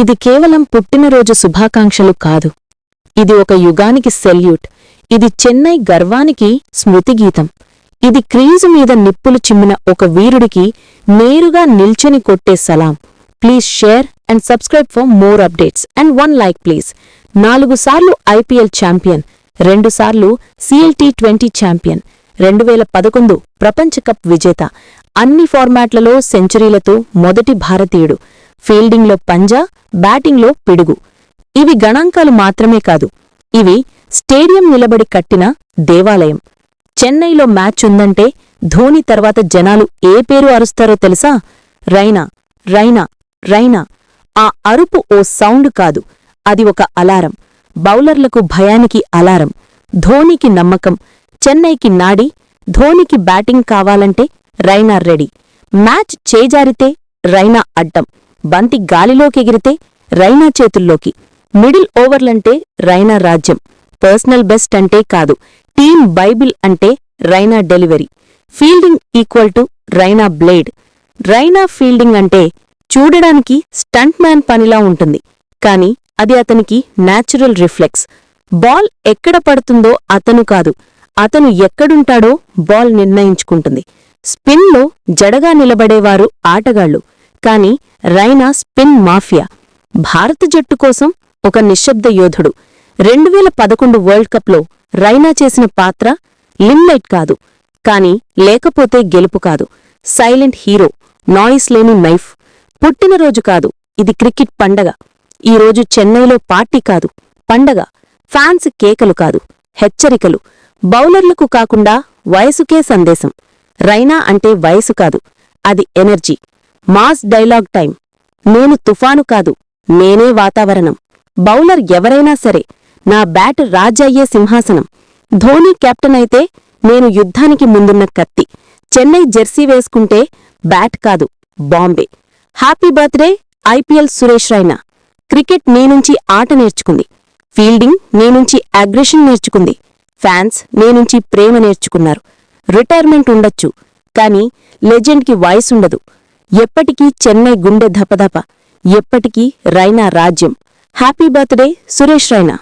ఇది కేవలం పుట్టినరోజు శుభాకాంక్షలు కాదు. ఇది ఒక యుగానికి సెల్యూట్. ఇది చెన్నై గర్వానికి స్మృతిగీతం. ఇది క్రీజు మీద నిప్పులు చిమ్మిన ఒక వీరుడికి నేరుగా నిల్చొని కొట్టే సలాం. Please share and subscribe for more updates and 1 like please. 4 సార్లు ఐపీఎల్ ఛాంపియన్, 2 సార్లు CLT20 ఛాంపియన్, 2011 ప్రపంచ కప్ విజేత, అన్ని ఫార్మాట్లలో సెంచరీలతో మొదటి భారతీయుడు, ఫీల్డింగ్లో పంజా, బ్యాటింగ్లో పిడుగు. ఇవి గణాంకాలు మాత్రమే కాదు, ఇవి స్టేడియం నిలబడి కట్టిన దేవాలయం. చెన్నైలో మ్యాచ్ ఉందంటే ధోని తర్వాత జనాలు ఏ పేరు అరుస్తారో తెలుసా? రైనా, రైనా, రైనా. ఆ అరుపు ఓ సౌండ్ కాదు, అది ఒక అలారం. బౌలర్లకు భయానికి అలారం, ధోనికి నమ్మకం, చెన్నైకి నాడి. ధోనికి బ్యాటింగ్ కావాలంటే రైనా రెడీ. మ్యాచ్ చేజారితే రైనా అడ్డం, బంతి గాలిలోకెగిరితే రైనా చేతుల్లోకి. మిడిల్ ఓవర్లంటే రైనా రాజ్యం. పర్సనల్ బెస్ట్ అంటే కాదు, టీమ్ బైబిల్ అంటే Raina delivery. Fielding equal to Raina blade. Raina fielding అంటే చూడడానికి స్టంట్ మ్యాన్ పనిలా ఉంటుంది, కాని అది అతనికి న్యాచురల్ రిఫ్లెక్స్. బాల్ ఎక్కడ పడుతుందో అతను కాదు, అతను ఎక్కడుంటాడో బాల్ నిర్ణయించుకుంటుంది. స్పిన్లో జడగా నిలబడేవారు ఆటగాళ్లు, కాని రైనా స్పిన్ మాఫియా. భారత జట్టు కోసం ఒక నిశ్శబ్ద యోధుడు. 2011 వరల్డ్ కప్లో రైనా చేసిన పాత్ర లిమ్లైట్ కాదు, కాని లేకపోతే గెలుపు కాదు. సైలెంట్ హీరో, నాయిస్ లేని నైఫ్. పుట్టినరోజు కాదు, ఇది క్రికెట్ పండగ. ఈరోజు చెన్నైలో పార్టీ కాదు, పండగ. ఫ్యాన్స్ కేకలు కాదు, హెచ్చరికలు. బౌలర్లకు కాకుండా వయసుకే సందేశం. రైనా అంటే వయసు కాదు, అది ఎనర్జీ. Mass dialogue time. నేను తుఫాను కాదు, నేనే వాతావరణం. బౌలర్ ఎవరైనా సరే, నా బ్యాట్ రాజయ్యే సింహాసనం. ధోనీ కెప్టెన్ అయితే నేను యుద్ధానికి ముందున్న కత్తి. చెన్నై జెర్సీ వేసుకుంటే బ్యాట్ కాదు, బాంబే. Happy birthday IPL Suresh Raina. Cricket నేనుంచి ఆట నేర్చుకుంది, ఫీల్డింగ్ నేనుంచి అగ్రెషన్ నేర్చుకుంది, ఫ్యాన్స్ నేనుంచి ప్రేమ నేర్చుకున్నారు. రిటైర్మెంట్ ఉండొచ్చు, కాని లెజెండ్కి వయసుండదు. ఎప్పటికీ చెన్నై గుండె ధపధప, ఎప్పటికీ రైనా రాజ్యం. Happy birthday Suresh Raina.